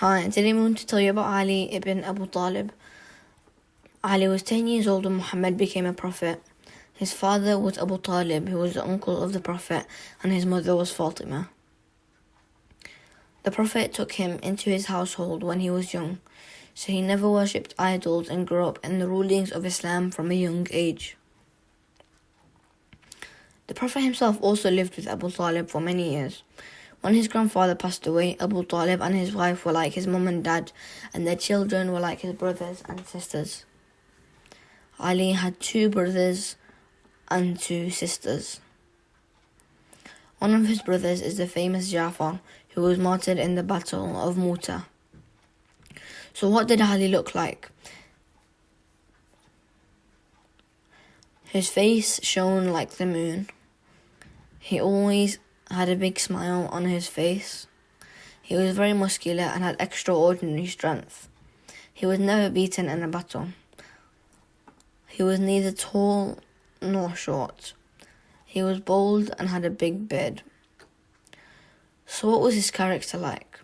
Hi, today I'm going to tell you about Ali ibn Abu Talib. Ali was 10 years old when Muhammad became a prophet. His father was Abu Talib, who was the uncle of the prophet, and his mother was Fatima. The prophet took him into his household when he was young, so he never worshipped idols and grew up in the rulings of Islam from a young age. The prophet himself also lived with Abu Talib for many years. When his grandfather passed away, Abu Talib and his wife were like his mum and dad, and their children were like his brothers and sisters. Ali had 2 brothers and 2 sisters. One of his brothers is the famous Ja'far, who was martyred in the Battle of Mu'tah. So what did Ali look like? His face shone like the moon. He always had a big smile on his face. He was very muscular and had extraordinary strength. He was never beaten in a battle. He was neither tall nor short. He was bold and had a big beard. So what was his character like?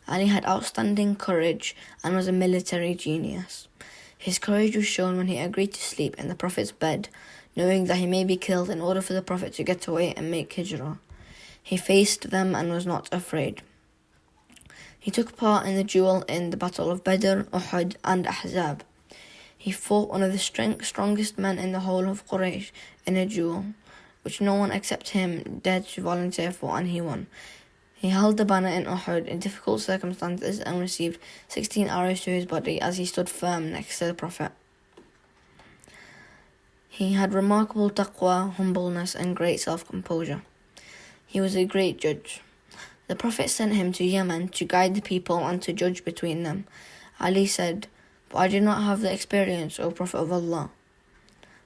Ali had outstanding courage and was a military genius. His courage was shown when he agreed to sleep in the Prophet's bed, knowing that he may be killed in order for the Prophet to get away and make hijrah. He faced them and was not afraid. He took part in the duel in the Battle of Badr, Uhud and Ahzab. He fought one of the strongest men in the whole of Quraysh in a duel, which no one except him dared to volunteer for, and he won. He held the banner in Uhud in difficult circumstances and received 16 arrows to his body as he stood firm next to the Prophet. He had remarkable taqwa, humbleness and great self-composure. He was a great judge. The Prophet sent him to Yemen to guide the people and to judge between them. Ali said, "But I do not have the experience, O Prophet of Allah."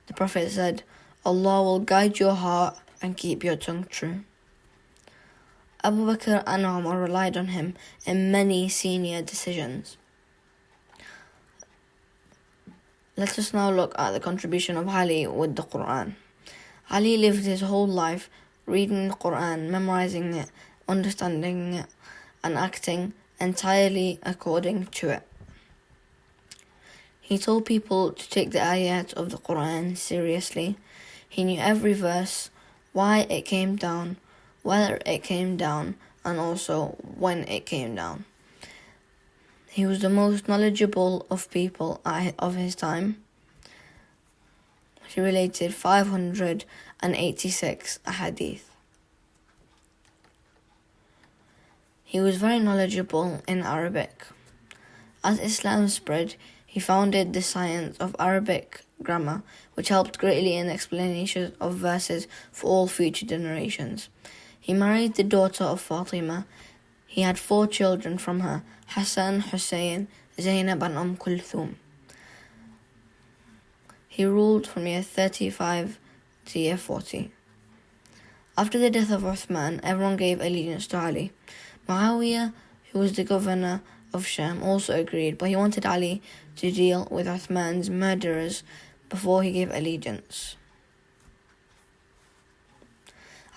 The Prophet said, "Allah will guide your heart and keep your tongue true." Abu Bakr and Umar relied on him in many senior decisions. Let us now look at the contribution of Ali with the Quran. Ali lived his whole life reading the Quran, memorizing it, understanding it, and acting entirely according to it. He told people to take the ayat of the Quran seriously. He knew every verse, why it came down, whether it came down, and also when it came down. He was the most knowledgeable of people of his time. He related 586 hadith. He was very knowledgeable in Arabic. As Islam spread, he founded the science of Arabic grammar, which helped greatly in the explanation of verses for all future generations. He married the daughter of Fatima. He had 4 children from her, Hassan, Hussein, Zainab and Kulthum. He ruled from year 35 to year 40. After the death of Uthman, everyone gave allegiance to Ali. Muawiyah, who was the governor of Sham, also agreed, but he wanted Ali to deal with Uthman's murderers before he gave allegiance.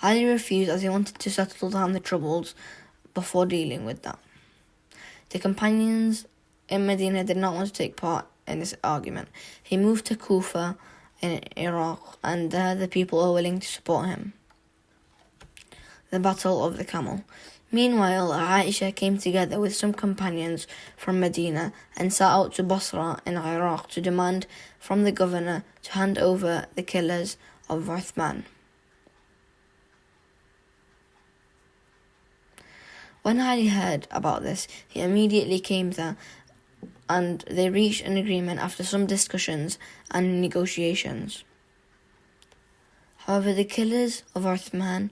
Ali refused as he wanted to settle down the troubles before dealing with that. The companions in Medina did not want to take part in this argument. He moved to Kufa in Iraq, and there the people were willing to support him. The Battle of the Camel. Meanwhile, Aisha came together with some companions from Medina and set out to Basra in Iraq to demand from the governor to hand over the killers of Uthman. When Ali heard about this, he immediately came there, and they reached an agreement after some discussions and negotiations. However, the killers of Uthman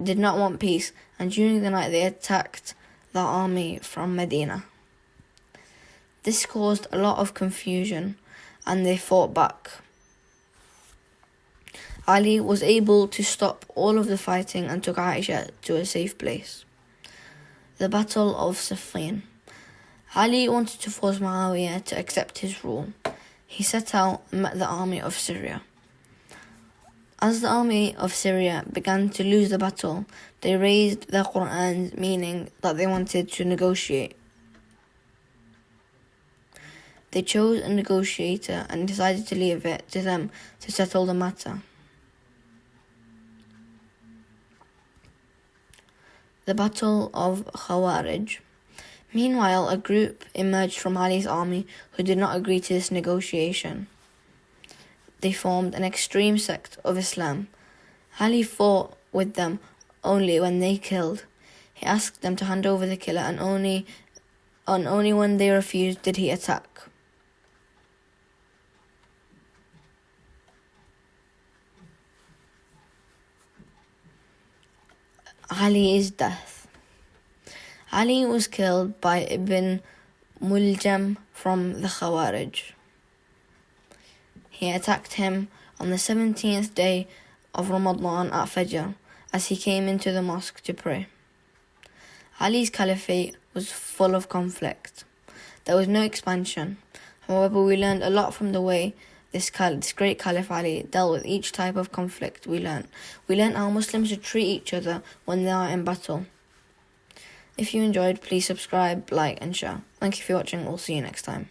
did not want peace, and during the night they attacked the army from Medina. This caused a lot of confusion, and they fought back. Ali was able to stop all of the fighting and took Aisha to a safe place. The Battle of SIFFIN. Ali wanted to force Muawiyah to accept his rule. He set out and met the army of Syria. As the army of Syria began to lose the battle, they raised the Quran, meaning that they wanted to negotiate. They chose a negotiator and decided to leave it to them to settle the matter. The Battle of Khawarij. Meanwhile, a group emerged from Ali's army who did not agree to this negotiation. They formed an extreme sect of Islam. Ali fought with them only when they killed. He asked them to hand over the killer, and only when they refused did he attack. Ali's death. Ali was killed by Ibn Muljam from the Khawarij. He attacked him on the 17th day of Ramadan at Fajr as he came into the mosque to pray. Ali's caliphate was full of conflict. There was no expansion. However, we learned a lot from the way this great Caliph Ali dealt with each type of conflict. We learned how Muslims should treat each other when they are in battle. If you enjoyed, please subscribe, like and share. Thank you for watching. We'll see you next time.